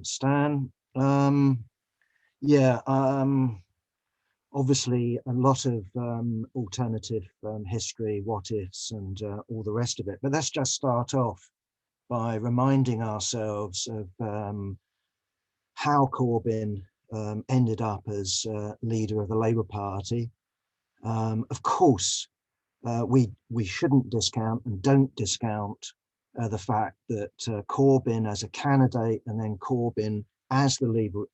Stan. Yeah, obviously a lot of alternative history, what ifs, and all the rest of it. But let's just start off by reminding ourselves of how Corbyn ended up as leader of the Labour Party. Of course, we shouldn't discount and don't discount the fact that Corbyn as a candidate and then Corbyn as the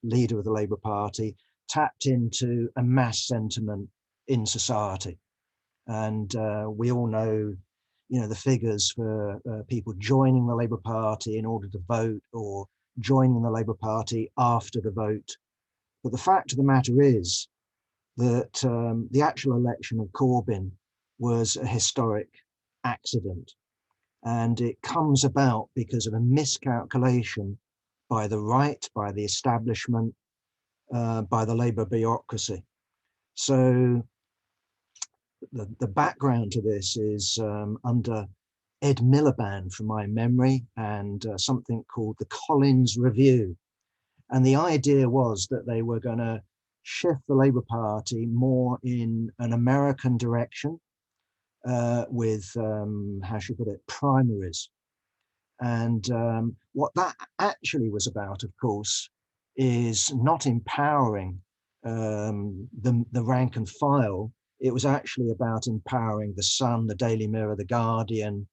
leader of the Labour Party tapped into a mass sentiment in society. And we all know, the figures for people joining the Labour Party in order to vote or joining the Labour Party after the vote. But the fact of the matter is that the actual election of Corbyn was a historic accident. And it comes about because of a miscalculation by the right, by the establishment, by the Labour bureaucracy. So the background to this is under Ed Miliband, from my memory, and something called the Collins Review. And the idea was that they were going to shift the Labour Party more in an American direction with, how should I put it, primaries. And what that actually was about, of course, is not empowering the rank and file. It was actually about empowering the Sun, the Daily Mirror, the Guardian,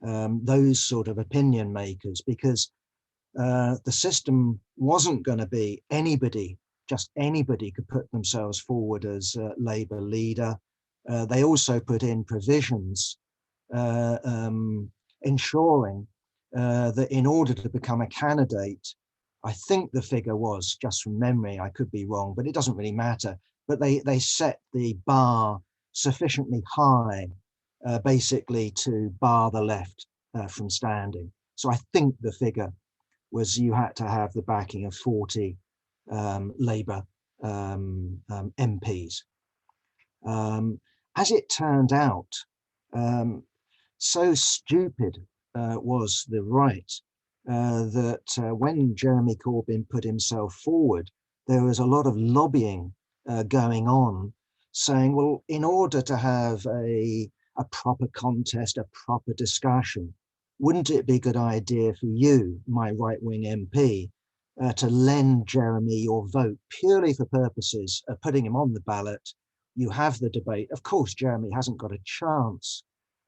those sort of opinion makers, because the system wasn't going to be anybody, just anybody could put themselves forward as Labour leader. They also put in provisions ensuring that in order to become a candidate, I think the figure was, just from memory, I could be wrong, but it doesn't really matter, but they set the bar sufficiently high, basically to bar the left from standing. So I think the figure was you had to have the backing of 40 Labour MPs. As it turned out, so stupid was the right that when Jeremy Corbyn put himself forward, there was a lot of lobbying going on, saying, well, in order to have a proper contest, a proper discussion, wouldn't it be a good idea for you, my right-wing MP, to lend Jeremy your vote purely for purposes of putting him on the ballot? You have the debate. Of course, Jeremy hasn't got a chance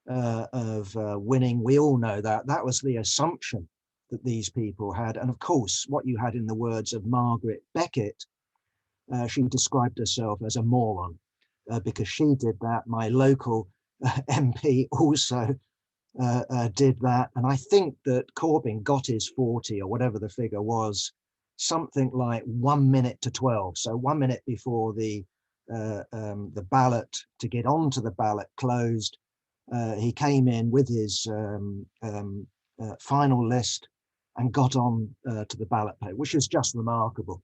of winning. We all know that. That was the assumption that these people had. And of course, what you had in the words of Margaret Beckett, she described herself as a moron because she did that. My local MP also did that. And I think that Corbyn got his 40 or whatever the figure was, something like 1 minute to 12. So 1 minute before the ballot to get onto the ballot closed, he came in with his final list and got on to the ballot paper, which is just remarkable.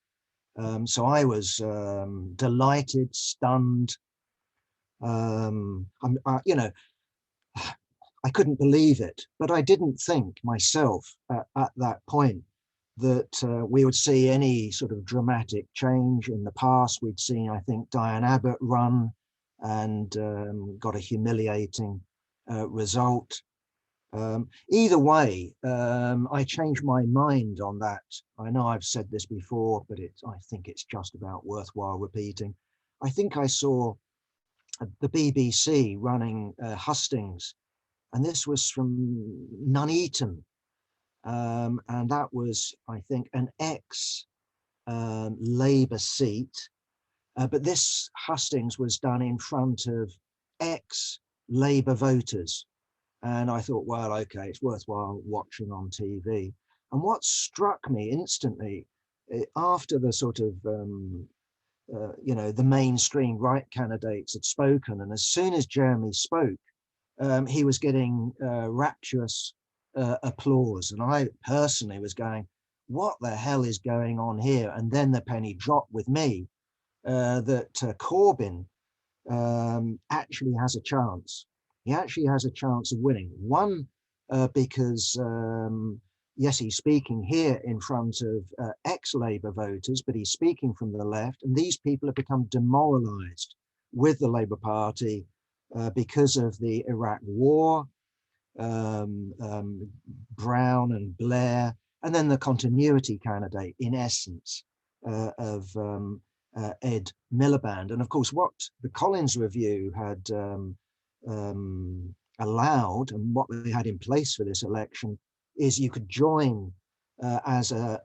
So I was delighted, stunned. I couldn't believe it, but I didn't think myself at that point that we would see any sort of dramatic change. In the past, we'd seen, I think, Diane Abbott run and got a humiliating result. Either way, I changed my mind on that. I know I've said this before, but I think it's just about worthwhile repeating. I think I saw the BBC running hustings, and this was from Nuneaton. And that was, I think, an ex-Labour seat. But this hustings was done in front of ex-Labour voters. And I thought, well, okay, it's worthwhile watching on TV. And what struck me instantly, after the sort of, the mainstream right candidates had spoken, and as soon as Jeremy spoke, he was getting rapturous applause. And I personally was going, what the hell is going on here? And then the penny dropped with me that Corbyn actually has a chance. He actually has a chance of winning. One, because yes, he's speaking here in front of ex-Labour voters, but he's speaking from the left, and these people have become demoralised with the Labour Party because of the Iraq War, Brown and Blair, and then the continuity candidate, in essence, of Ed Miliband. And of course, what the Collins Review had allowed, and what they had in place for this election, is you could join as a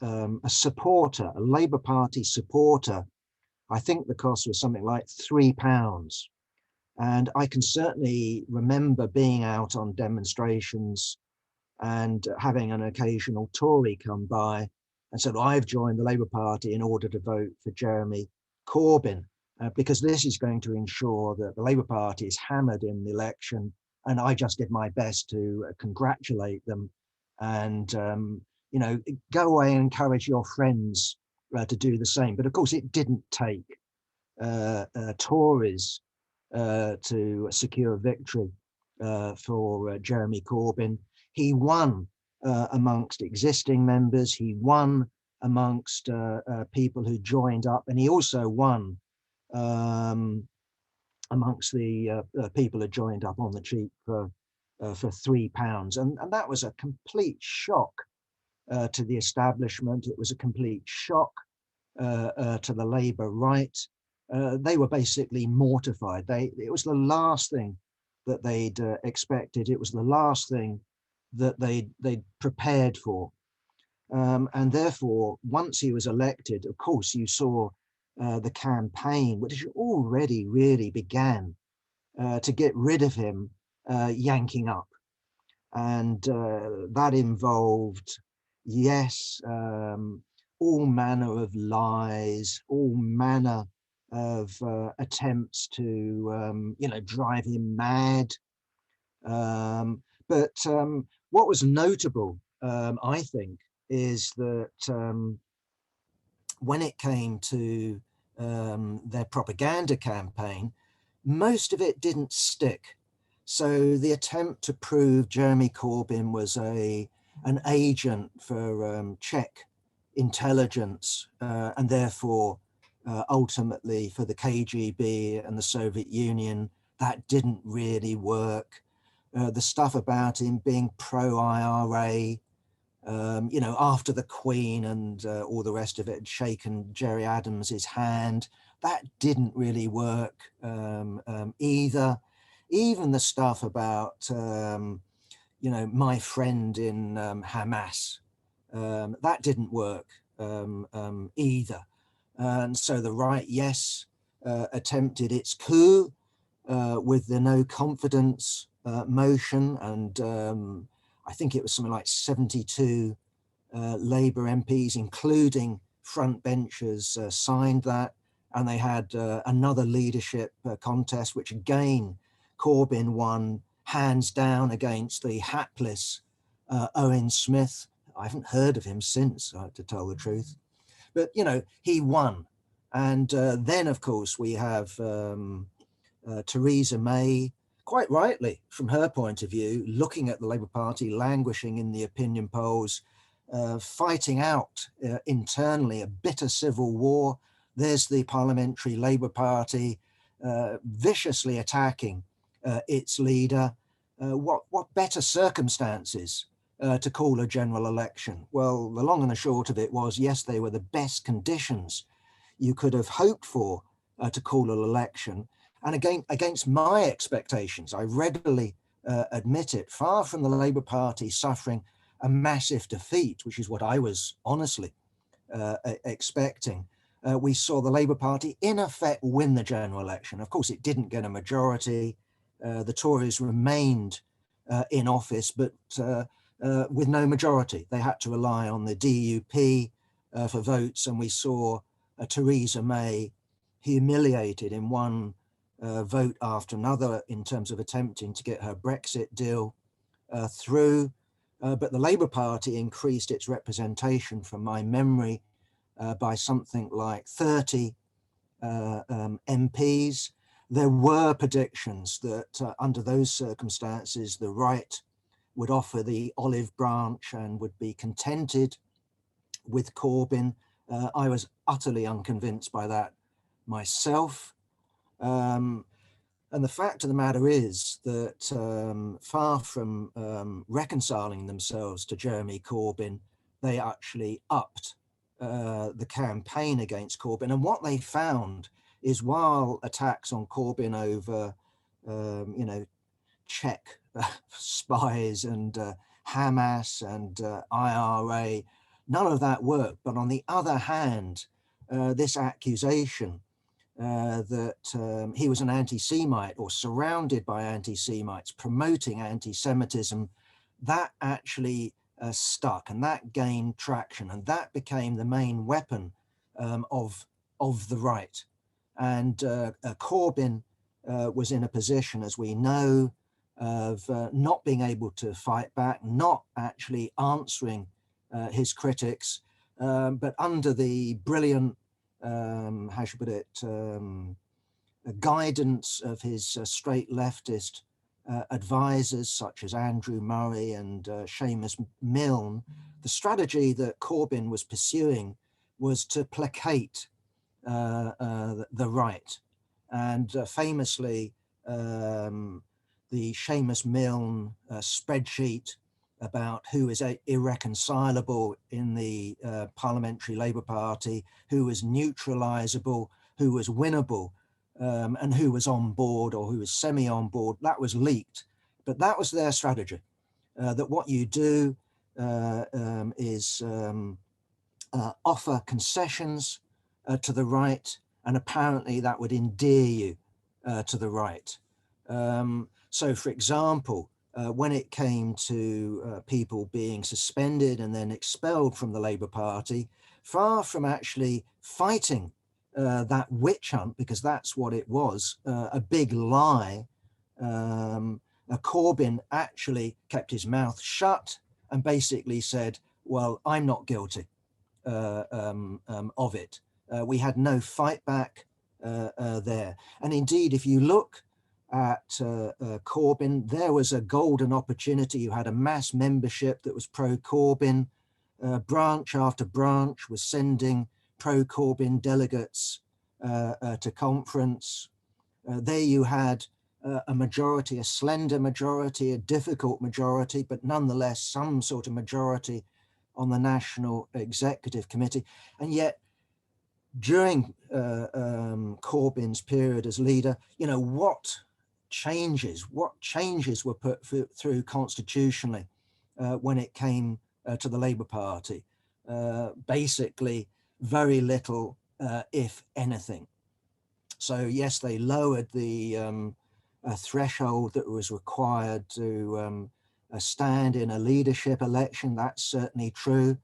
supporter, a Labour Party supporter. I think the cost was something like £3. And I can certainly remember being out on demonstrations and having an occasional Tory come by and said, I've joined the Labour Party in order to vote for Jeremy Corbyn, because this is going to ensure that the Labour Party is hammered in the election. And I just did my best to congratulate them and, you know, go away and encourage your friends to do the same. But of course, it didn't take Tories to secure victory for Jeremy Corbyn. He won amongst existing members, he won amongst people who joined up, and he also won amongst the people who joined up on the cheap for £3. And that was a complete shock to the establishment. It was a complete shock to the Labour right. They were basically mortified. It was the last thing that they'd expected. It was the last thing that they'd prepared for. And therefore, once he was elected, of course, you saw the campaign, which already really began to get rid of him, yanking up. And that involved, yes, all manner of lies, all manner of attempts to, you know, drive him mad. But what was notable, I think, is that when it came to their propaganda campaign, most of it didn't stick. So the attempt to prove Jeremy Corbyn was an agent for Czech intelligence and therefore ultimately for the KGB and the Soviet Union, that didn't really work. The stuff about him being pro-IRA, you know, after the Queen and all the rest of it had shaken Gerry Adams's hand, that didn't really work either. Even the stuff about, you know, my friend in Hamas, that didn't work either. And so the right, yes, attempted its coup with the no confidence motion, and I think it was something like 72 Labour MPs, including frontbenchers, signed that, and they had another leadership contest, which again Corbyn won hands down against the hapless Owen Smith. I haven't heard of him since, to tell the truth, but you know, he won. And then of course we have Theresa May, quite rightly from her point of view, looking at the Labour Party languishing in the opinion polls, fighting out internally a bitter civil war. There's the Parliamentary Labour Party viciously attacking its leader. What better circumstances to call a general election? Well, the long and the short of it was, yes, they were the best conditions you could have hoped for to call an election. And again, against my expectations, I readily admit it, far from the Labour Party suffering a massive defeat, which is what I was honestly expecting, we saw the Labour Party in effect win the general election. Of course, it didn't get a majority. The Tories remained in office, but with no majority. They had to rely on the DUP for votes, and we saw Theresa May humiliated in one vote after another in terms of attempting to get her Brexit deal through. But the Labour Party increased its representation, from my memory, by something like 30 MPs. There were predictions that under those circumstances, the right would offer the olive branch and would be contented with Corbyn. I was utterly unconvinced by that myself. And the fact of the matter is that far from reconciling themselves to Jeremy Corbyn, they actually upped the campaign against Corbyn. And what they found is, while attacks on Corbyn over, Czech spies and Hamas and IRA, none of that worked. But on the other hand, this accusation that he was an anti-Semite or surrounded by anti-Semites promoting anti-Semitism, that actually stuck, and that gained traction, and that became the main weapon of the right. And Corbyn was in a position, as we know, of not being able to fight back, not actually answering his critics, but under the brilliant how should I put it, guidance of his straight leftist advisors such as Andrew Murray and Seamus Milne, the strategy that Corbyn was pursuing was to placate the right. And famously, the Seamus Milne spreadsheet about who is irreconcilable in the Parliamentary Labour Party, who was neutralisable, who was winnable, and who was on board or who was semi-on board, that was leaked. But that was their strategy, that what you do is offer concessions to the right, and apparently that would endear you to the right. So, for example, when it came to people being suspended and then expelled from the Labour Party, far from actually fighting that witch hunt, because that's what it was, a big lie, Corbyn actually kept his mouth shut and basically said, well, I'm not guilty of it. We had no fight back there. And indeed, if you look at Corbyn, there was a golden opportunity. You had a mass membership that was pro-Corbyn. Branch after branch was sending pro-Corbyn delegates to conference. There you had a majority, a slender majority, a difficult majority, but nonetheless some sort of majority on the National Executive Committee. And yet, during Corbyn's period as leader, what changes were put through constitutionally when it came to the Labour Party? Basically, very little, if anything. So yes, they lowered the threshold that was required to stand in a leadership election. That's certainly true.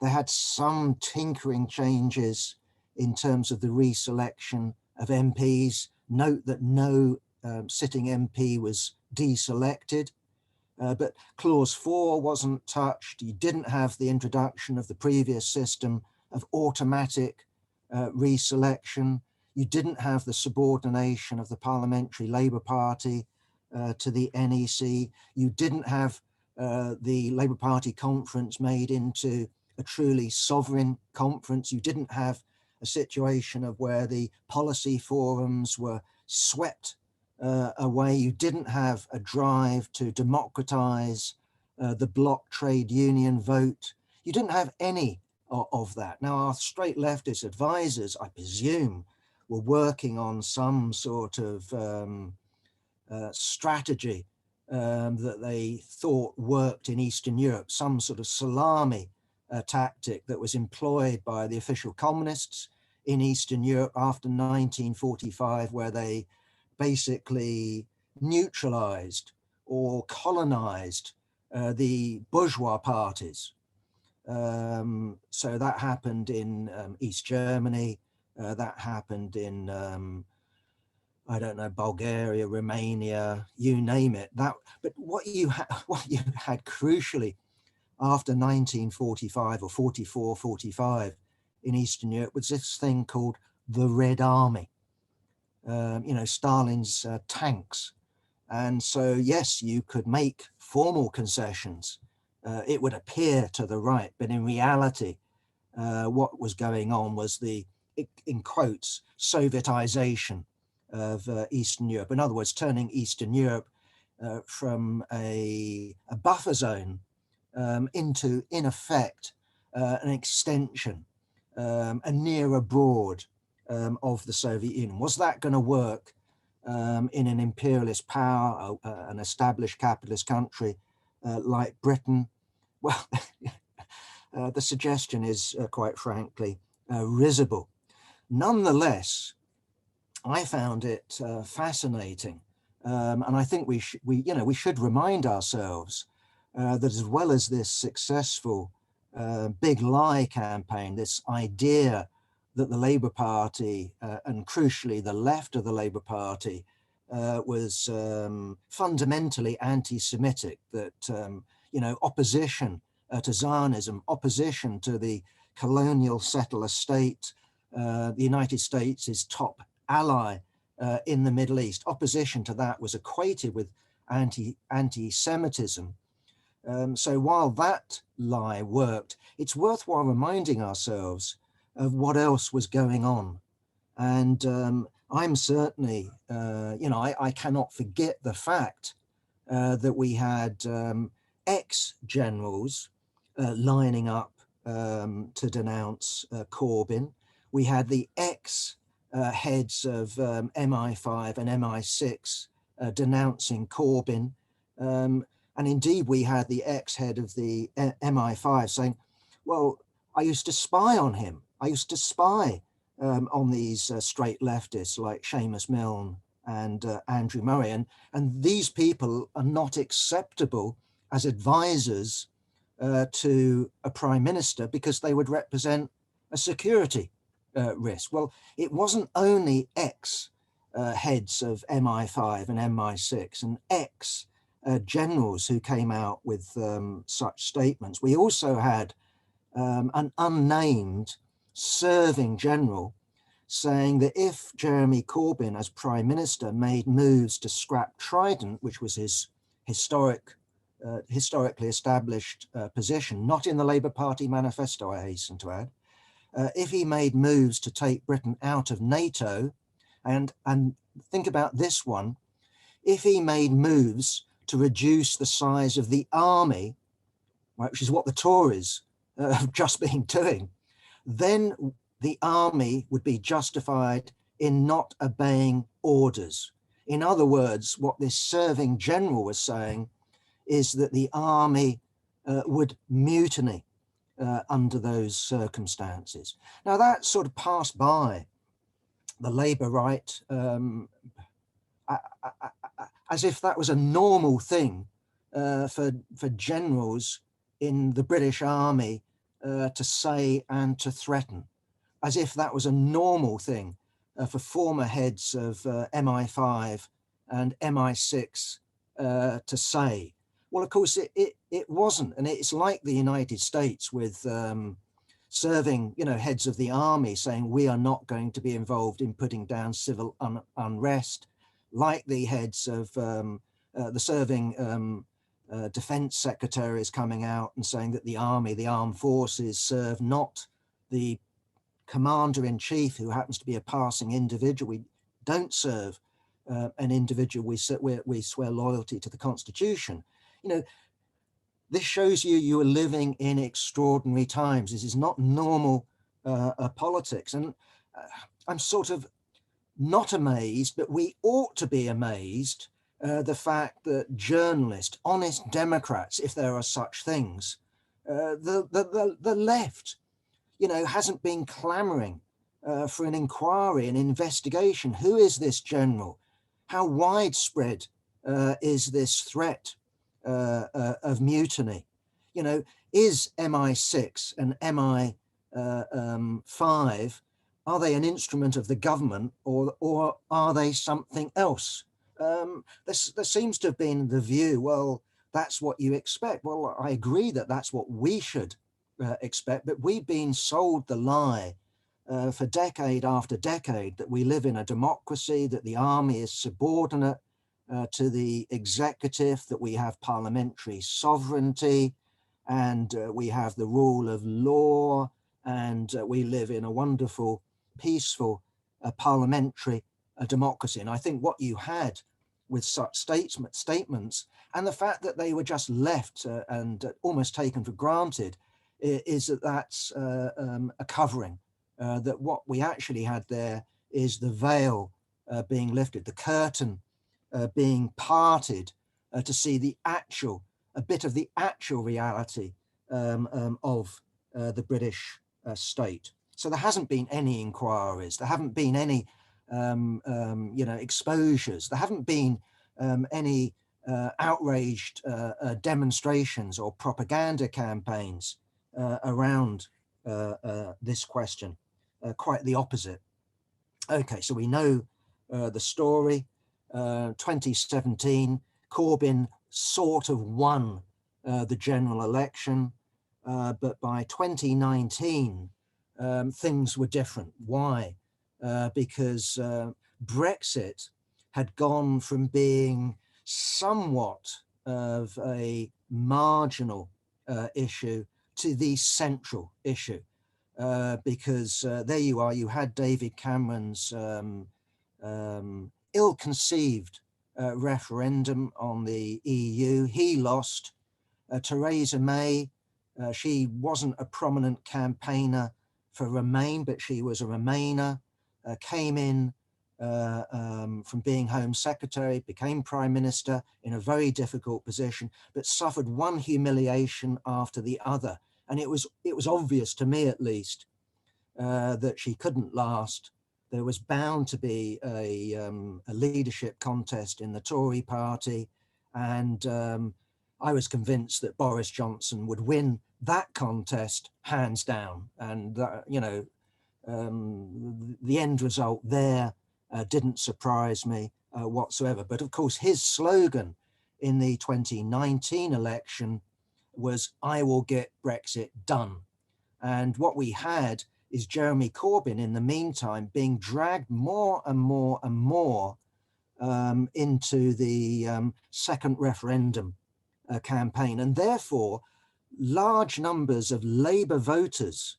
They had some tinkering changes in terms of the reselection of MPs. Note that no sitting MP was deselected, but clause 4 wasn't touched. You didn't have the introduction of the previous system of automatic reselection. You didn't have the subordination of the Parliamentary Labour Party to the NEC. You didn't have the Labour Party conference made into a truly sovereign conference. You didn't have a situation of where the policy forums were swept away. You didn't have a drive to democratize the bloc trade union vote. You didn't have any of that. Now, our straight leftist advisors, I presume, were working on some sort of strategy that they thought worked in Eastern Europe, some sort of salami tactic that was employed by the official communists in Eastern Europe after 1945, where they basically neutralized or colonized the bourgeois parties. So that happened in East Germany, that happened in, I don't know, Bulgaria, Romania, you name it. But what you had crucially after 1945 or 44, 45 in Eastern Europe was this thing called the Red Army. Stalin's tanks And so, yes, you could make formal concessions. It would appear to the right, but in reality, what was going on was the, in quotes, Sovietization of Eastern Europe. In other words, turning Eastern Europe from a buffer zone into, in effect, an extension, a nearer broad of the Soviet Union. Was that going to work in an imperialist power, an established capitalist country like Britain? Well, the suggestion is, quite frankly, risible. Nonetheless, I found it fascinating, and I think we should remind ourselves that as well as this successful big lie campaign, this idea that the Labour Party and crucially the left of the Labour Party was fundamentally anti-Semitic, that opposition to Zionism, opposition to the colonial settler state, the United States' top ally in the Middle East. Opposition to that was equated with anti-Semitism. So while that lie worked, it's worthwhile reminding ourselves of what else was going on. And I'm certainly, I cannot forget the fact that we had ex-generals lining up to denounce Corbyn. We had the ex-heads of MI5 and MI6 denouncing Corbyn. And indeed, we had the ex-head of the MI5 saying, well, I used to spy on him. I used to spy on these straight leftists like Seamus Milne and Andrew Murray. And these people are not acceptable as advisors to a prime minister because they would represent a security risk. Well, it wasn't only ex-heads of MI5 and MI6 and ex-generals who came out with such statements. We also had an unnamed serving general saying that if Jeremy Corbyn as prime minister made moves to scrap Trident, which was his historically established position, not in the Labour Party manifesto, I hasten to add, if he made moves to take Britain out of NATO, and think about this one, if he made moves to reduce the size of the army, right, which is what the Tories have just been doing, then the army would be justified in not obeying orders. In other words, what this serving general was saying is that the army would mutiny under those circumstances. Now that sort of passed by the Labour right as if that was a normal thing for generals in the British Army to say and to threaten, as if that was a normal thing for former heads of MI5 and MI6 to say. Well, of course, it wasn't. And it's like the United States with serving, heads of the army saying we are not going to be involved in putting down civil unrest, like the heads of the serving defense secretaries coming out and saying that the army, the armed forces, serve not the commander-in-chief who happens to be a passing individual. We don't serve an individual. We swear loyalty to the Constitution. This shows you are living in extraordinary times. This is not normal politics. And I'm sort of not amazed, but we ought to be amazed the fact that journalists, honest Democrats, if there are such things, the left, hasn't been clamoring for an inquiry, an investigation. Who is this general? How widespread is this threat of mutiny? Is MI6 and MI5, are they an instrument of the government or are they something else? There seems to have been the view, well, that's what you expect. Well, I agree that that's what we should expect, but we've been sold the lie for decade after decade that we live in a democracy, that the army is subordinate, to the executive, that we have parliamentary sovereignty, and we have the rule of law, and we live in a wonderful, peaceful, parliamentary democracy. And I think what you had with such statements, and the fact that they were just left and almost taken for granted, is that that's a covering. That what we actually had there is the veil being lifted, the curtain being parted to see the actual, a bit of the actual reality of the British state. So there hasn't been any inquiries, there haven't been any exposures, there haven't been any outraged demonstrations or propaganda campaigns around this question. Quite the opposite. Okay, so we know the story. 2017, Corbyn sort of won the general election, but by 2019, things were different. Why? Because Brexit had gone from being somewhat of a marginal issue to the central issue. Because there you are, you had David Cameron's ill-conceived referendum on the EU. He lost. Theresa May, she wasn't a prominent campaigner for Remain, but she was a Remainer, came in from being Home Secretary, became Prime Minister in a very difficult position, but suffered one humiliation after the other. And it was obvious to me, at least, that she couldn't last. There was bound to be a leadership contest in the Tory party, and I was convinced that Boris Johnson would win that contest hands down. And the end result there didn't surprise me whatsoever. But of course, his slogan in the 2019 election was, "I will get Brexit done." And what we had is Jeremy Corbyn, in the meantime, being dragged more and more and more into the second referendum campaign. And therefore, large numbers of Labour voters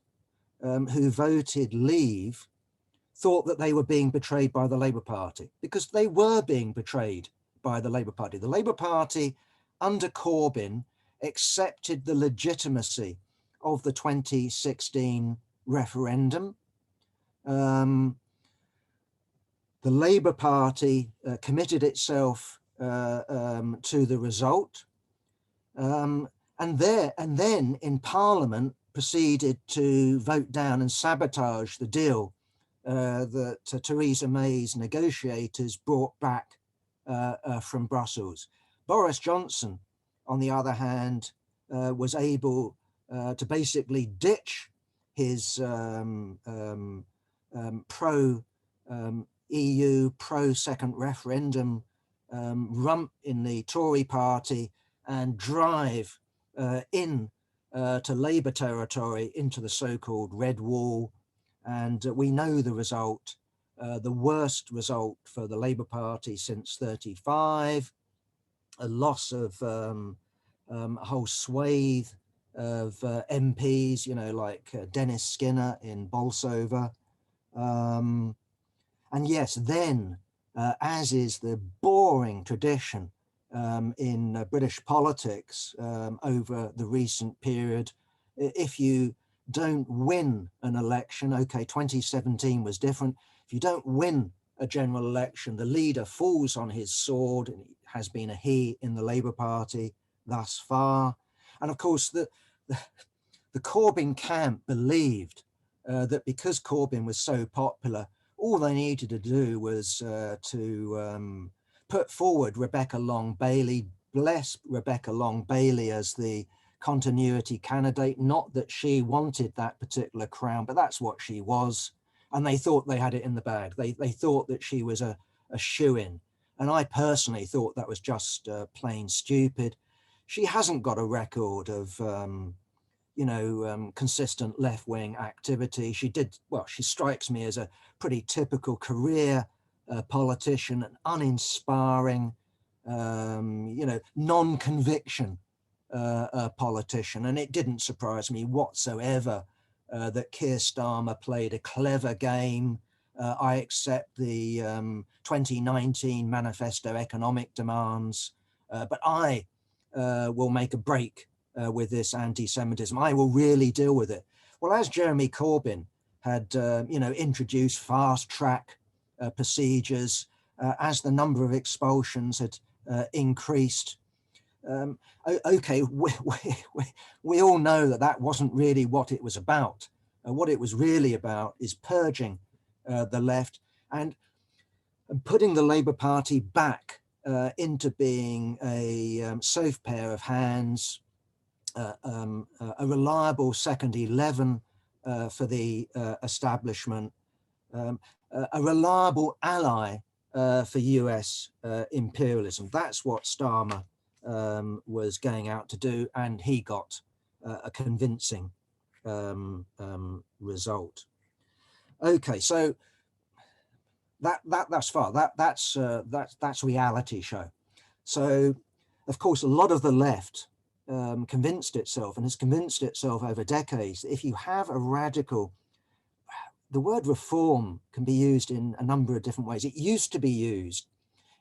who voted Leave thought that they were being betrayed by the Labour Party, because they were being betrayed by the Labour Party. The Labour Party under Corbyn accepted the legitimacy of the 2016 referendum. The Labour Party committed itself to the result, and then in Parliament proceeded to vote down and sabotage the deal that Theresa May's negotiators brought back from Brussels. Boris Johnson, on the other hand, was able to basically ditch his pro-EU, pro-second referendum rump in the Tory party and drive in to Labour territory, into the so-called Red Wall. And we know the result, the worst result for the Labour Party since 35, a loss of a whole swathe of MPs, like Dennis Skinner in Bolsover. And yes, then, as is the boring tradition in British politics over the recent period, if you don't win an election, okay, 2017 was different. If you don't win a general election, the leader falls on his sword, and it has been a he in the Labour Party thus far. And of course, the Corbyn camp believed that because Corbyn was so popular, all they needed to do was to put forward Rebecca Long-Bailey, bless Rebecca Long-Bailey as the continuity candidate. Not that she wanted that particular crown, but that's what she was. And they thought they had it in the bag. They thought that she was a shoo-in. And I personally thought that was just plain stupid. She hasn't got a record of, consistent left-wing activity. She strikes me as a pretty typical career politician, an uninspiring, you know, non-conviction politician. And it didn't surprise me whatsoever that Keir Starmer played a clever game. I accept the 2019 manifesto economic demands, but I will make a break with this anti-Semitism. I will really deal with it. Well, as Jeremy Corbyn had, you know, introduced fast track procedures, as the number of expulsions had increased. Okay, we all know that that wasn't really what it was about. What it was really about is purging the left and putting the Labour Party back into being a safe pair of hands, a reliable second 11 for the establishment, a reliable ally for US imperialism. That's what Starmer was going out to do, and he got a convincing result. Okay, so that's far. That's reality show. So, of course, a lot of the left convinced itself, and has convinced itself over decades, that if you have a radical, the word reform can be used in a number of different ways. It used to be used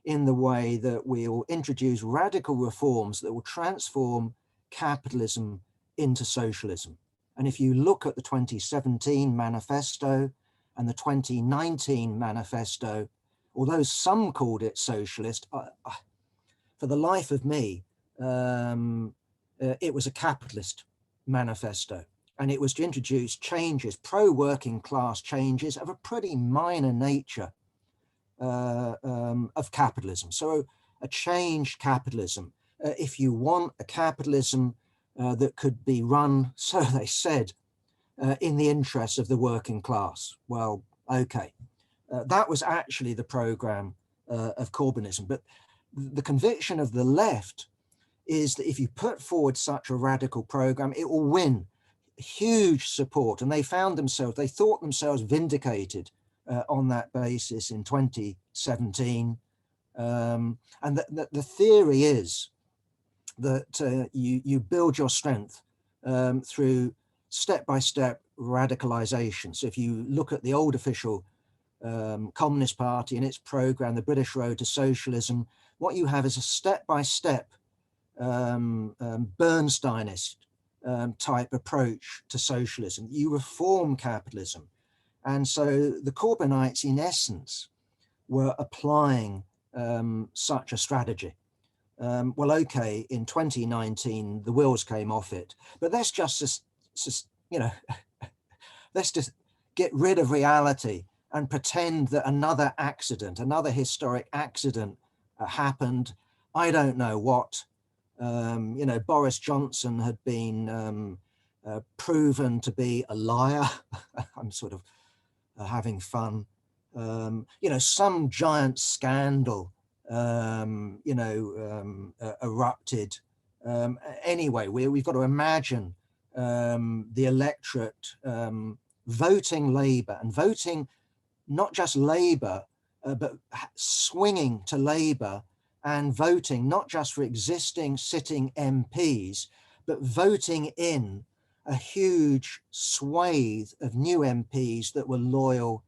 in the way that we will introduce radical reforms that will transform capitalism into socialism. And if you look at the 2017 manifesto and the 2019 manifesto, although some called it socialist, for the life of me, it was a capitalist manifesto. And it was to introduce changes, pro-working class changes of a pretty minor nature of capitalism. So a changed capitalism. If you want a capitalism that could be run, so they said, in the interests of the working class. Well, okay. That was actually the program of Corbynism. But the conviction of the left is that if you put forward such a radical program, it will win huge support. And they thought themselves vindicated on that basis in 2017. And the theory is that you build your strength through step-by-step radicalization. So if you look at the old official Communist Party and its program, the British Road to Socialism, what you have is a step-by-step Bernsteinist type approach to socialism. You reform capitalism. And so the Corbynites, in essence, were applying such a strategy. Well, okay, in 2019, the wheels came off it, but let's just you know, let's just get rid of reality and pretend that another accident, another historic accident happened. I don't know what. You know, Boris Johnson had been proven to be a liar. I'm sort of having fun. You know, some giant scandal, you know, erupted. Anyway, we've got to imagine the electorate voting Labour, and voting not just Labour, but swinging to Labour, and voting not just for existing sitting MPs, but voting in a huge swathe of new MPs that were loyal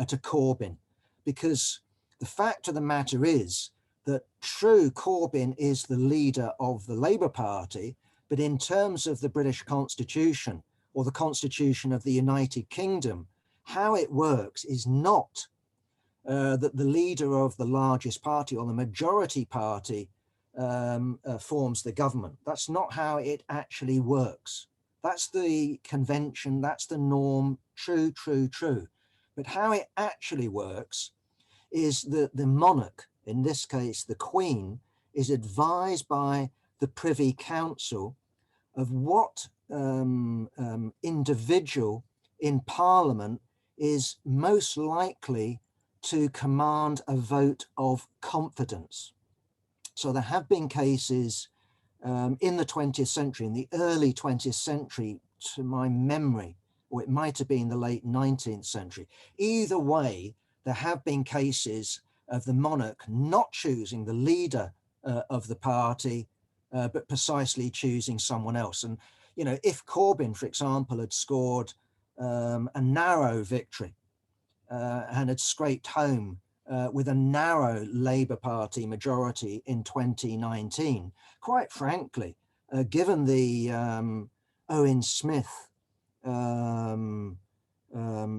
to Corbyn. Because the fact of the matter is that true, Corbyn is the leader of the Labour Party, but in terms of the British Constitution or the Constitution of the United Kingdom, how it works is not that the leader of the largest party or the majority party forms the government. That's not how it actually works. That's the convention, that's the norm, true, true, true. But how it actually works is that the monarch, in this case the Queen, is advised by the Privy Council of what individual in Parliament is most likely to command a vote of confidence. So there have been cases in the 20th century, in the early 20th century, to my memory, or it might have been the late 19th century. Either way, there have been cases of the monarch not choosing the leader of the party, but precisely choosing someone else. And, you know, if Corbyn, for example, had scored a narrow victory and had scraped home with a narrow Labour Party majority in 2019, quite frankly, given the Owen Smith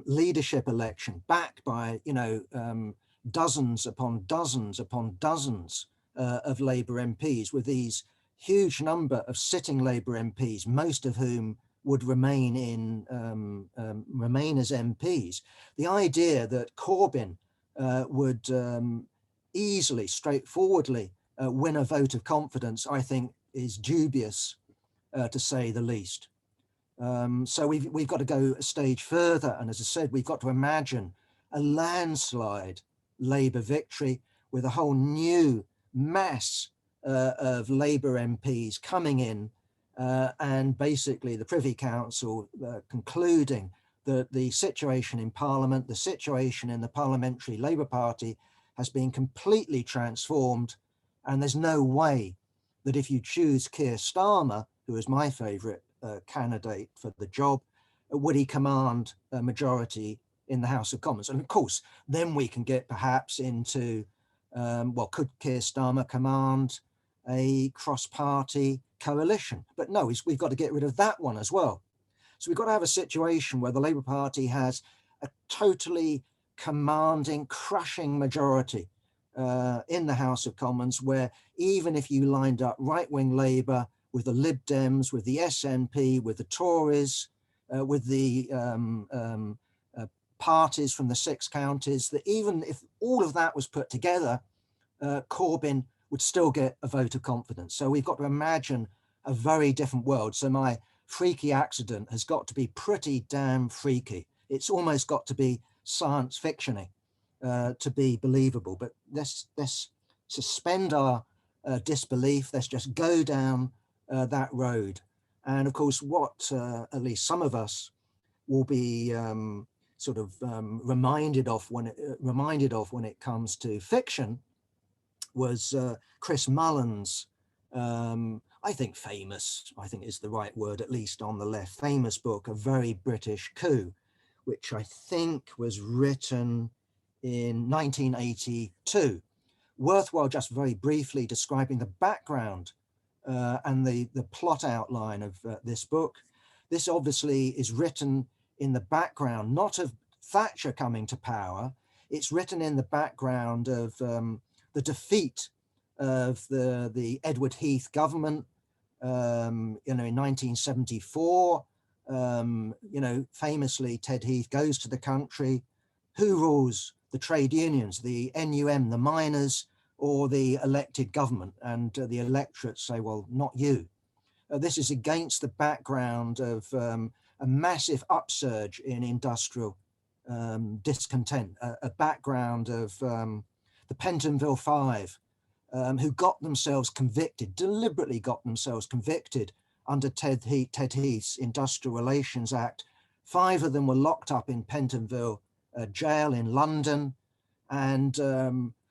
leadership election, backed by, you know, dozens upon dozens upon dozens of Labour MPs, with these huge number of sitting Labour MPs, most of whom would remain as MPs. The idea that Corbyn would easily, straightforwardly win a vote of confidence, I think, is dubious, to say the least. So we've got to go a stage further, and as I said, we've got to imagine a landslide Labour victory with a whole new mass of Labour MPs coming in, and basically the Privy Council concluding that the situation in Parliament, the situation in the Parliamentary Labour Party has been completely transformed, and there's no way that if you choose Keir Starmer, who is my favourite candidate for the job, would he command a majority in the House of Commons? And of course, then we can get perhaps into, well, could Keir Starmer command a cross-party coalition? But no, we've got to get rid of that one as well. So we've got to have a situation where the Labour Party has a totally commanding, crushing majority in the House of Commons, where even if you lined up right-wing Labour with the Lib Dems, with the SNP, with the Tories, with the parties from the 6 counties, that even if all of that was put together, Corbyn would still get a vote of confidence. So we've got to imagine a very different world. So my freaky accident has got to be pretty damn freaky. It's almost got to be science fiction-y to be believable. But let's suspend our disbelief. Let's just go down that road. And of course, what at least some of us will be reminded of when it comes to fiction was Chris Mullen's, I think famous, I think is the right word, at least on the left, famous book, A Very British Coup, which I think was written in 1982. Worthwhile just very briefly describing the background and the plot outline of this book. This obviously is written in the background, not of Thatcher coming to power. It's written in the background of the defeat of the Edward Heath government, in 1974. Famously, Ted Heath goes to the country. Who rules? The trade unions, the NUM, the miners, or the elected government? And the electorate say, well, not you. This is against the background of a massive upsurge in industrial discontent, a background of the Pentonville Five, who got themselves convicted, deliberately got themselves convicted under Ted Heath's Industrial Relations Act. 5 of them were locked up in Pentonville jail in London, and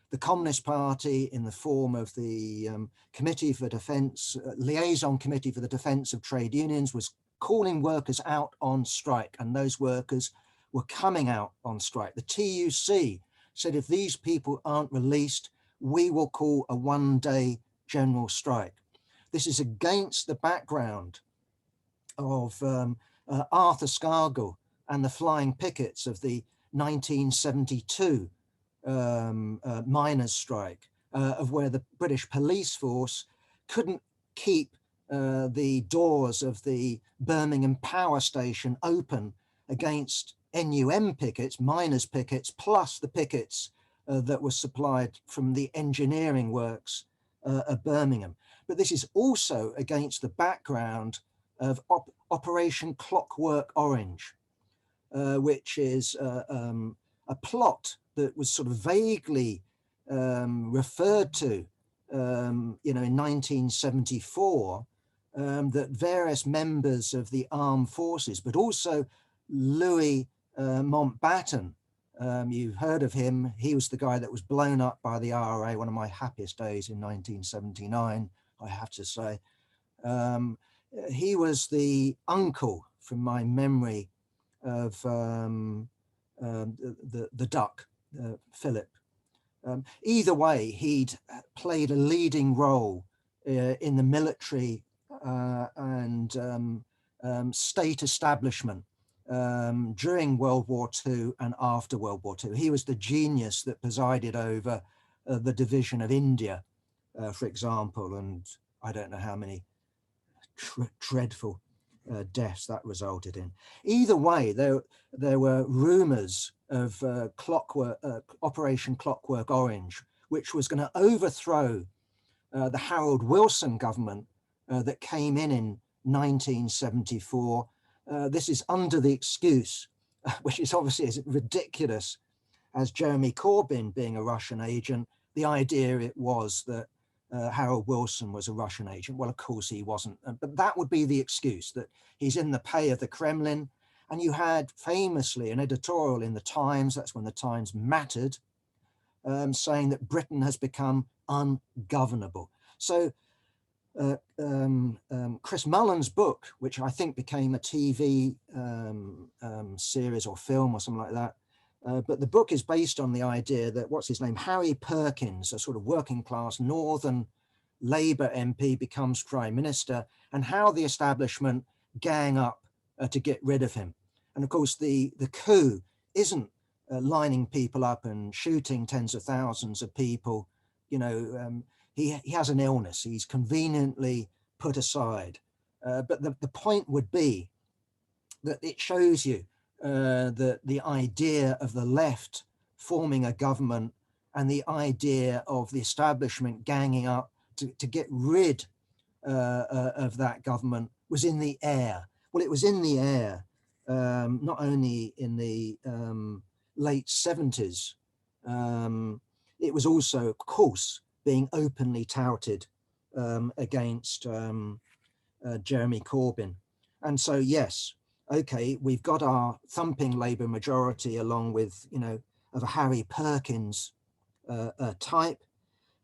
the Communist Party, in the form of the Committee for Defence, Liaison Committee for the Defence of Trade Unions, was calling workers out on strike, and those workers were coming out on strike. The TUC said, if these people aren't released, we will call a one-day general strike. This is against the background of Arthur Scargill and the Flying Pickets of the 1972 miners' strike, of where the British police force couldn't keep the doors of the Birmingham power station open against NUM pickets, miners' pickets, plus the pickets that were supplied from the engineering works of Birmingham. But this is also against the background of Operation Clockwork Orange, which is a plot that was sort of vaguely referred to, in 1974, that various members of the armed forces, but also Louis Mountbatten, You've heard of him. He was the guy that was blown up by the IRA, one of my happiest days in 1979, I have to say. He was the uncle, from my memory, of the Duck, Philip. Either way, he'd played a leading role in the military and state establishment during World War II and after World War II. He was the genius that presided over the division of India, for example, and I don't know how many dreadful deaths that resulted in. Either way, there were rumors of Operation Clockwork Orange, which was going to overthrow the Harold Wilson government that came in 1974. This is under the excuse, which is obviously as ridiculous as Jeremy Corbyn being a Russian agent. The idea it was that Harold Wilson was a Russian agent. Well, of course he wasn't, but that would be the excuse, that he's in the pay of the Kremlin. And you had famously an editorial in the Times, that's when the Times mattered, saying that Britain has become ungovernable. So Chris Mullen's book, which I think became a TV series or film or something like that, but the book is based on the idea that, what's his name, Harry Perkins, a sort of working class Northern Labour MP, becomes Prime Minister, and how the establishment gang up to get rid of him. And of course, the coup isn't lining people up and shooting tens of thousands of people. You know, he has an illness. He's conveniently put aside. But the point would be that it shows you that the idea of the left forming a government and the idea of the establishment ganging up to get rid of that government was in the air. Well, it was in the air not only in the late 70s, it was also, of course, being openly touted against Jeremy Corbyn. And so, yes, okay, we've got our thumping Labour majority along with, you know, of a Harry Perkins type.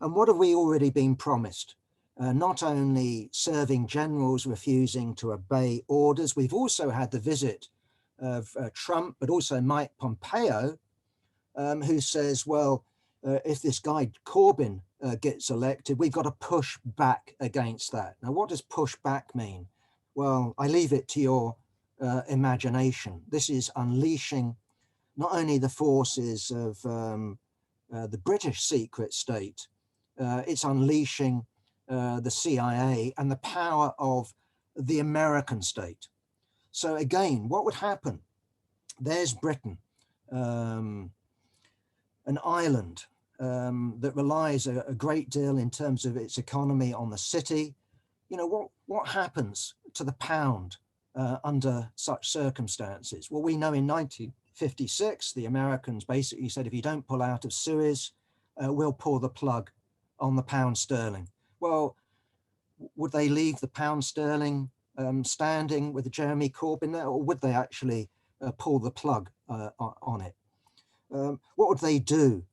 And what have we already been promised? Not only serving generals refusing to obey orders, we've also had the visit of Trump, but also Mike Pompeo, who says, well, if this guy Corbyn gets elected, we've got to push back against that. Now, what does push back mean? Well, I leave it to your imagination. This is unleashing not only the forces of the British secret state, it's unleashing the CIA and the power of the American state. So again, what would happen? There's Britain, an island that relies a great deal in terms of its economy on the city. You know, what happens to the pound under such circumstances? Well, we know in 1956, the Americans basically said, if you don't pull out of Suez, we'll pull the plug on the pound sterling. Well, would they leave the pound sterling standing with Jeremy Corbyn there, or would they actually pull the plug on it? What would they do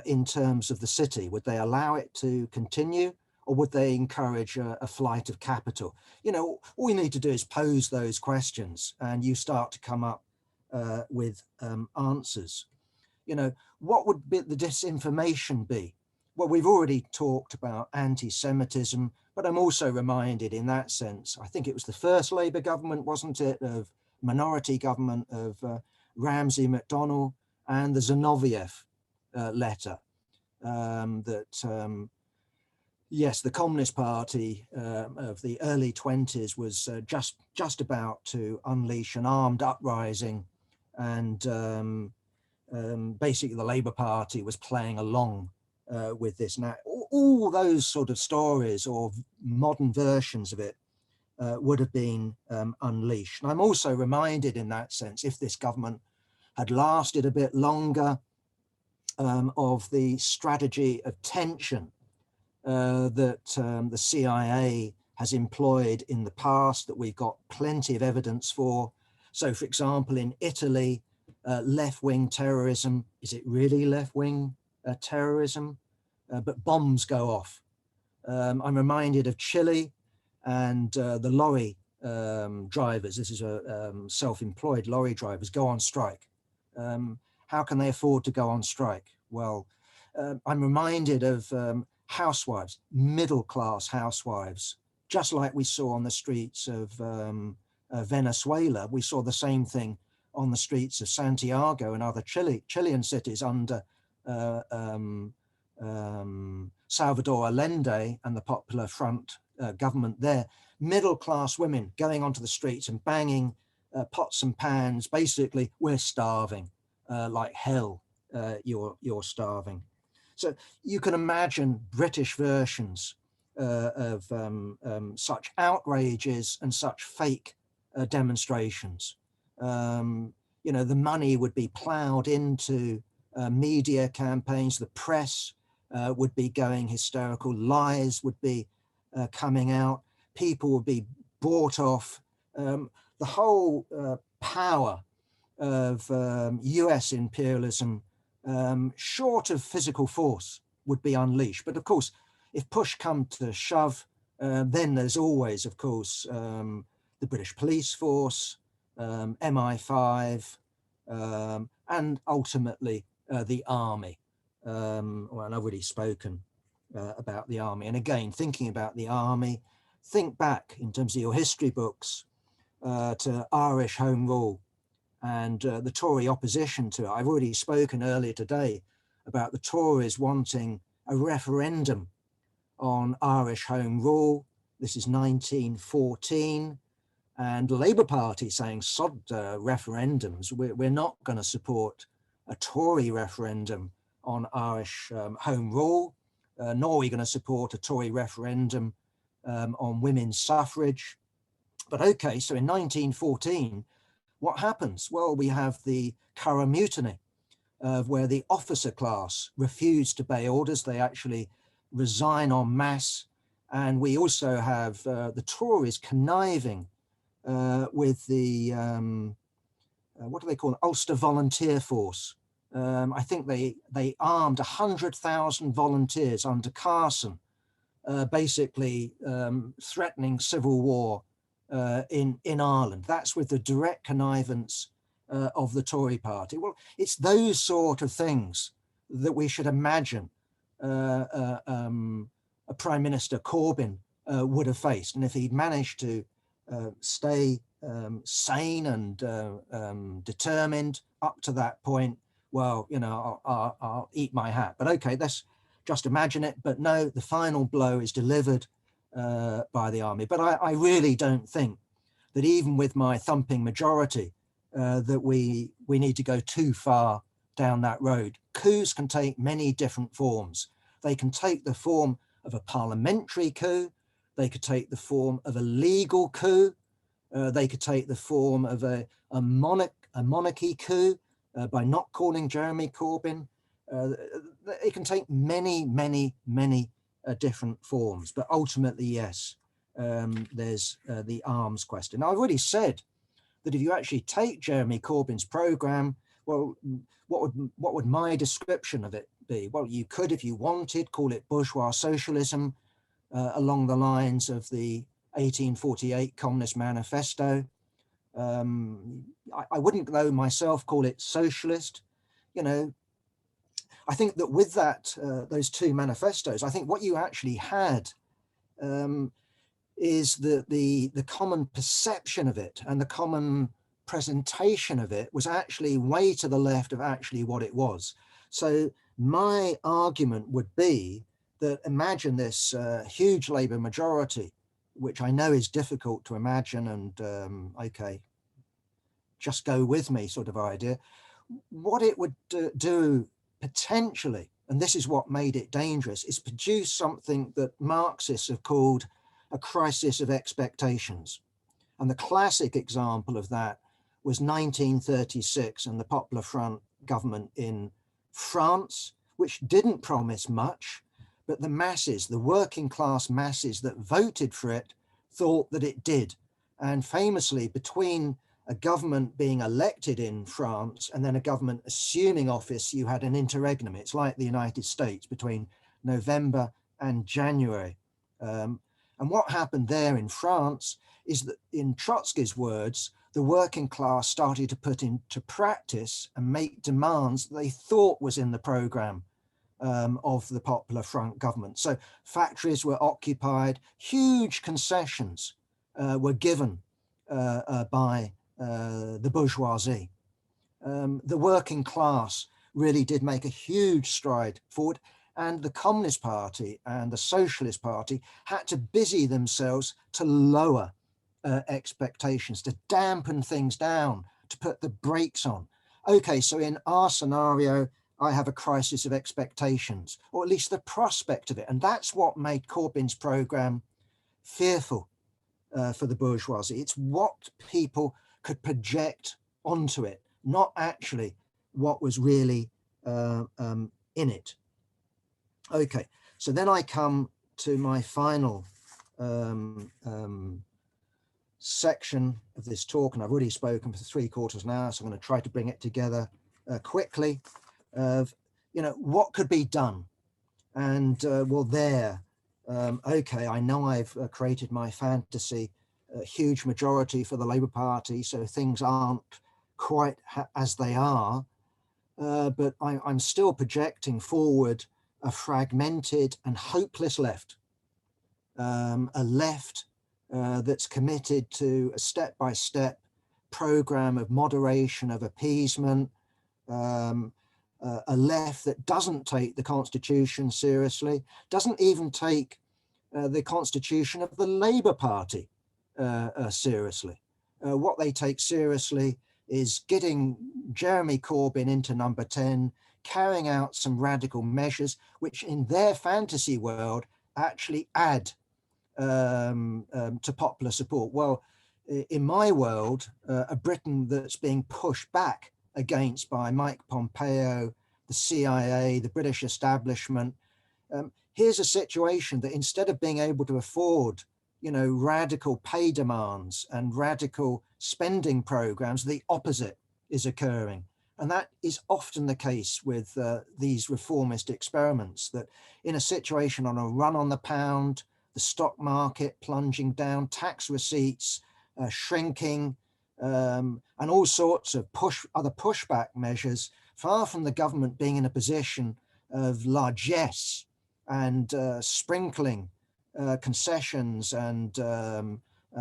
in terms of the city? Would they allow it to continue, or would they encourage a flight of capital? You know, all we need to do is pose those questions and you start to come up with answers. You know, what would the disinformation be? Well, we've already talked about anti-Semitism, but I'm also reminded in that sense, I think it was the first Labour government, wasn't it, of minority government of Ramsay MacDonald and the Zinoviev letter that, yes, the Communist Party of the early 20s was just about to unleash an armed uprising, and basically the Labour Party was playing along with this. Now, all those sort of stories or modern versions of it would have been unleashed. And I'm also reminded in that sense, if this government had lasted a bit longer, of the strategy of tension that the CIA has employed in the past, that we've got plenty of evidence for. So, for example, in Italy, left-wing terrorism. Is it really left-wing terrorism? But bombs go off. I'm reminded of Chile and the lorry drivers. This is a self-employed lorry drivers go on strike. How can they afford to go on strike? Well, I'm reminded of housewives, middle-class housewives, just like we saw on the streets of Venezuela. We saw the same thing on the streets of Santiago and other Chilean cities under Salvador Allende and the Popular Front government there. Middle-class women going onto the streets and banging pots and pans. Basically, we're starving like hell. You're starving. So you can imagine British versions of such outrages and such fake demonstrations. You know, the money would be ploughed into media campaigns. The press would be going hysterical. Lies would be coming out. People would be bought off. The whole power of US imperialism, short of physical force, would be unleashed. But of course, if push come to shove, then there's always, of course, the British police force, MI5, and ultimately the army. Well, I've already spoken about the army. And again, thinking about the army, think back in terms of your history books to Irish Home Rule and the Tory opposition to it. I've already spoken earlier today about the Tories wanting a referendum on Irish Home Rule. This is 1914. And the Labour Party saying, sod referendums, we're not going to support a Tory referendum on Irish Home Rule, nor are we going to support a Tory referendum on women's suffrage. But okay, so in 1914, what happens? Well, we have the Curragh Mutiny, where the officer class refused to obey orders. They actually resign en masse. And we also have the Tories conniving with the, what do they call it? Ulster Volunteer Force. I think they armed 100,000 volunteers under Carson, basically threatening civil war in Ireland. That's with the direct connivance of the Tory party. Well, it's those sort of things that we should imagine a Prime Minister Corbyn would have faced. And if he'd managed to stay sane and determined up to that point, well, you know, I'll eat my hat. But okay, let's just imagine it. But no, the final blow is delivered by the army. But I really don't think that even with my thumping majority, that we need to go too far down that road. Coups can take many different forms. They can take the form of a parliamentary coup. They could take the form of a legal coup. They could take the form of a monarchy coup by not calling Jeremy Corbyn. It can take many, many, many different forms. But ultimately, yes, there's the arms question. Now, I've already said that if you actually take Jeremy Corbyn's programme, well, what would my description of it be? Well, you could, if you wanted, call it bourgeois socialism, along the lines of the 1848 Communist Manifesto. I wouldn't, though, myself call it socialist. You know, I think that with that, those two manifestos, I think what you actually had is the common perception of it and the common presentation of it was actually way to the left of actually what it was. So my argument would be that imagine this huge Labour majority, which I know is difficult to imagine, and okay, just go with me sort of idea. What it would do potentially, and this is what made it dangerous, is produce something that Marxists have called a crisis of expectations. And the classic example of that was 1936 and the Popular Front government in France, which didn't promise much, but the masses, the working class masses that voted for it, thought that it did. And famously, between a government being elected in France and then a government assuming office, you had an interregnum. It's like the United States between November and January. And what happened there in France is that, in Trotsky's words, the working class started to put into practice and make demands that they thought was in the program of the Popular Front government. So factories were occupied, huge concessions were given by the bourgeoisie. The working class really did make a huge stride forward, and the Communist Party and the Socialist Party had to busy themselves to lower expectations, to dampen things down, to put the brakes on. Okay, so in our scenario, I have a crisis of expectations, or at least the prospect of it. And that's what made Corbyn's program fearful for the bourgeoisie. It's what people could project onto it, not actually what was really in it. Okay, so then I come to my final section of this talk, and I've already spoken for 3/4 an hour, so I'm going to try to bring it together quickly. Of, you know, what could be done. And well, there, okay, I know I've created my fantasy, a huge majority for the Labour Party, so things aren't quite as they are, but I'm still projecting forward a fragmented and hopeless left, a left that's committed to a step-by-step program of moderation, of appeasement, a left that doesn't take the Constitution seriously, doesn't even take the Constitution of the Labour Party seriously. What they take seriously is getting Jeremy Corbyn into number 10, carrying out some radical measures, which in their fantasy world actually add to popular support. Well, in my world, a Britain that's being pushed back against by Mike Pompeo, the CIA, the British establishment. Here's a situation that, instead of being able to afford, you know, radical pay demands and radical spending programs, the opposite is occurring. And that is often the case with these reformist experiments, that in a situation on a run on the pound, the stock market plunging down, tax receipts shrinking, and all sorts of other pushback measures, far from the government being in a position of largesse and sprinkling concessions and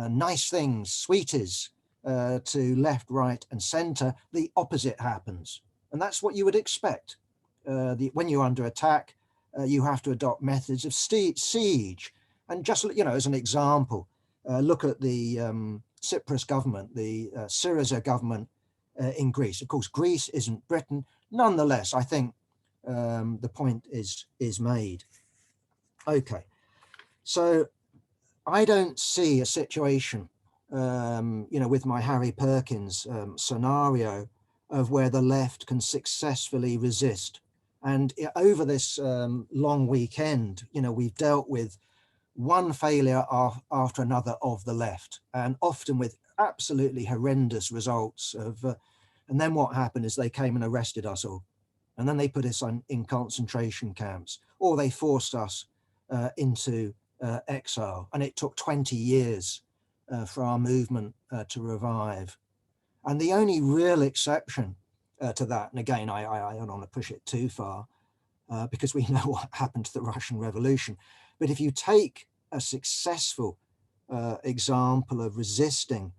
nice things, sweeties, to left, right, and centre, the opposite happens. And that's what you would expect. When you're under attack, you have to adopt methods of siege. And just, you know, as an example, look at the Cyprus government, the Syriza government in Greece. Of course, Greece isn't Britain. Nonetheless, I think the point is made. Okay, so I don't see a situation, you know, with my Harry Perkins scenario of where the left can successfully resist. And over this long weekend, you know, we've dealt with one failure after another of the left, and often with absolutely horrendous results of, and then what happened is they came and arrested us all, and then they put us in concentration camps, or they forced us into exile, and it took 20 years for our movement to revive. And the only real exception to that, and again, I don't want to push it too far, because we know what happened to the Russian Revolution, but if you take a successful example of resisting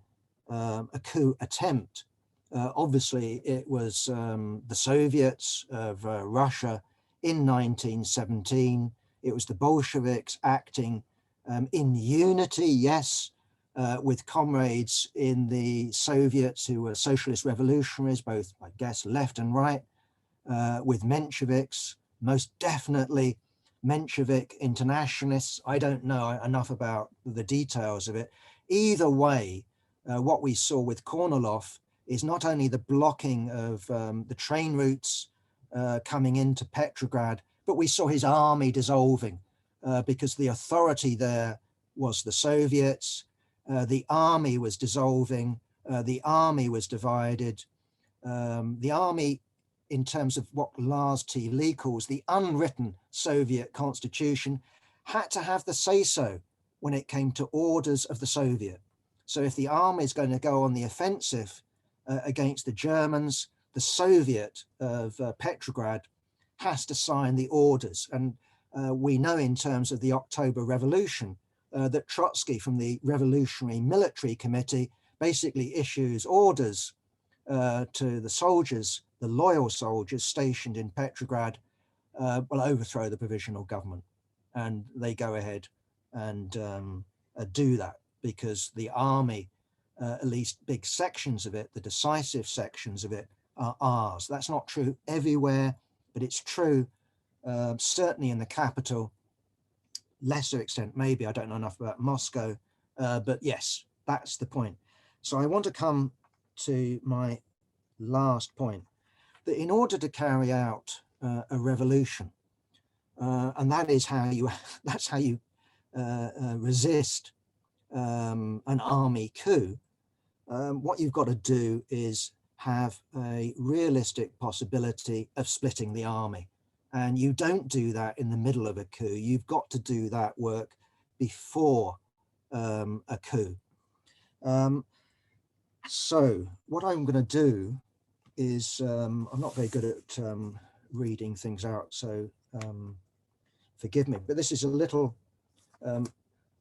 a coup attempt, obviously it was the Soviets of Russia in 1917. It was the Bolsheviks acting in unity, yes, with comrades in the Soviets who were socialist revolutionaries, both, I guess, left and right, with Mensheviks, most definitely Menshevik internationalists. I don't know enough about the details of it. Either way, what we saw with Kornilov is not only the blocking of the train routes coming into Petrograd, but we saw his army dissolving because the authority there was the Soviets. The army was dissolving The army was divided. The army, in terms of what Lars T. Lee calls the unwritten Soviet constitution, had to have the say-so when it came to orders of the Soviet. So if the army is going to go on the offensive against the Germans, the Soviet of Petrograd has to sign the orders. And we know in terms of the October Revolution that Trotsky from the Revolutionary Military Committee basically issues orders to the soldiers, the loyal soldiers stationed in Petrograd, will overthrow the provisional government. And they go ahead and do that because the army, at least big sections of it, the decisive sections of it, are ours. That's not true everywhere, but it's true certainly in the capital, lesser extent maybe, I don't know enough about Moscow, but yes, that's the point. So I want to come to my last point, that in order to carry out a revolution, and that is how you that's how you resist an army coup, what you've got to do is have a realistic possibility of splitting the army. And you don't do that in the middle of a coup. You've got to do that work before a coup. So what I'm going to do is, I'm not very good at reading things out, so forgive me, but this is a little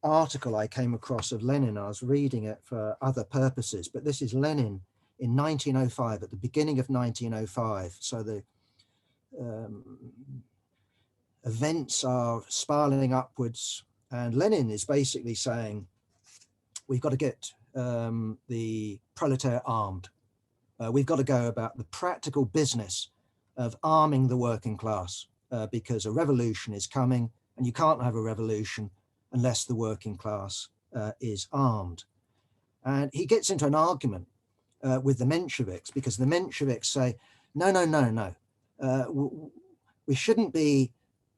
article I came across of Lenin. I was reading it for other purposes, but this is Lenin in 1905, at the beginning of 1905. So the events are spiraling upwards, and Lenin is basically saying, we've got to get the proletariat armed. We've got to go about the practical business of arming the working class because a revolution is coming, and you can't have a revolution unless the working class is armed. And he gets into an argument with the Mensheviks, because the Mensheviks say, no, we shouldn't be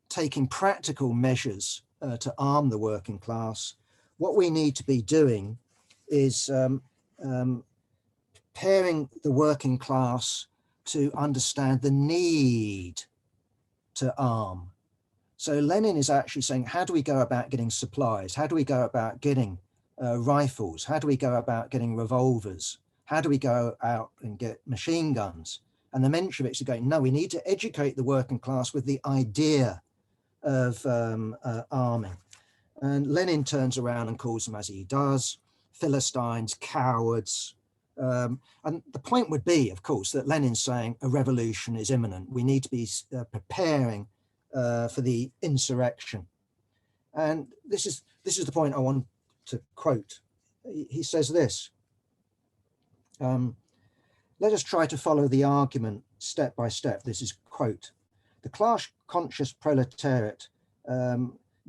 taking practical measures to arm the working class. What we need to be doing is preparing the working class to understand the need to arm. So Lenin is actually saying, how do we go about getting supplies? How do we go about getting rifles? How do we go about getting revolvers? How do we go out and get machine guns? And the Mensheviks are going, no, we need to educate the working class with the idea of arming. And Lenin turns around and calls them, as he does, Philistines, cowards. And the point would be, of course, that Lenin's saying a revolution is imminent. We need to be preparing for the insurrection. And this is the point I want to quote. He says this, let us try to follow the argument step by step. This is quote, the class-conscious proletariat,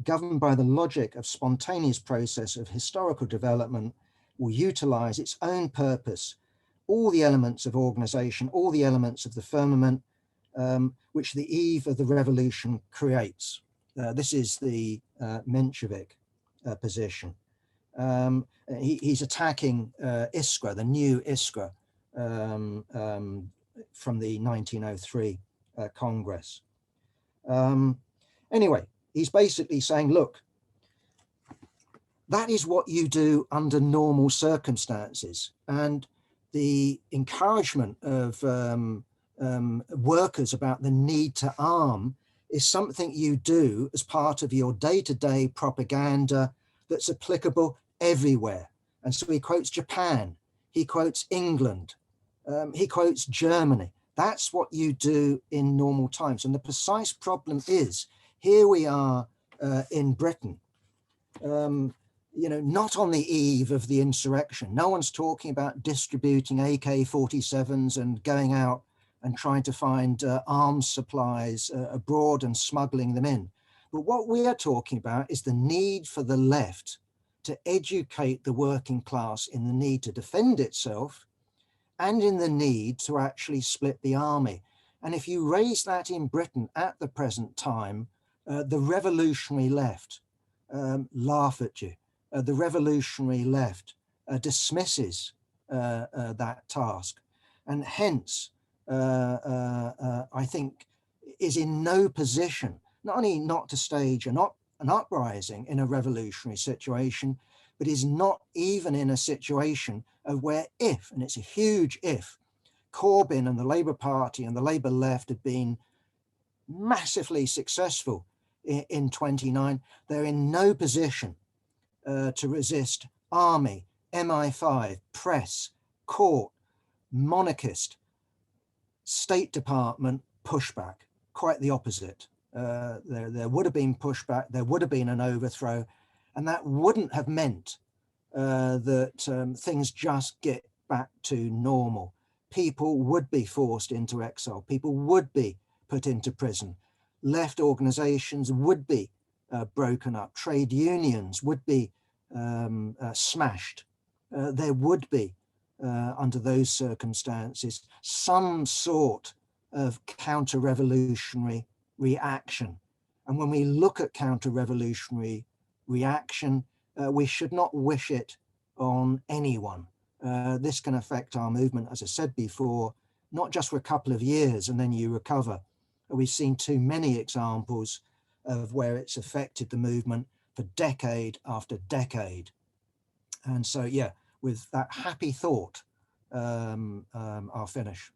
governed by the logic of spontaneous process of historical development, will utilize its own purpose, all the elements of organization, all the elements of the firmament, which the eve of the revolution creates. This is the Menshevik position. He's attacking Iskra, the new Iskra, from the 1903 Congress. Anyway, he's basically saying, look, that is what you do under normal circumstances. And the encouragement of workers about the need to arm is something you do as part of your day-to-day propaganda that's applicable everywhere. And so he quotes Japan, he quotes England, he quotes Germany. That's what you do in normal times. And the precise problem is, here we are in Britain, not on the eve of the insurrection. No one's talking about distributing AK-47s and going out and trying to find arms supplies abroad and smuggling them in. But what we are talking about is the need for the left to educate the working class in the need to defend itself and in the need to actually split the army. And if you raise that in Britain at the present time, the revolutionary left laugh at you. The revolutionary left dismisses that task, and hence I think is in no position not only not to stage an uprising in a revolutionary situation, but is not even in a situation of where if, and it's a huge if, Corbyn and the Labour Party and the Labour left had been massively successful in 29, they're in no position to resist army, MI5, press, court, monarchist, State Department pushback. Quite the opposite. There would have been pushback, there would have been an overthrow, and that wouldn't have meant that things just get back to normal. People would be forced into exile, people would be put into prison, left organizations would be broken up, trade unions would be smashed. There would be, under those circumstances, some sort of counter-revolutionary reaction. And when we look at counter-revolutionary reaction, we should not wish it on anyone. This can affect our movement, as I said before, not just for a couple of years and then you recover. We've seen too many examples of where it's affected the movement for decade after decade. And so, yeah, with that happy thought, I'll finish.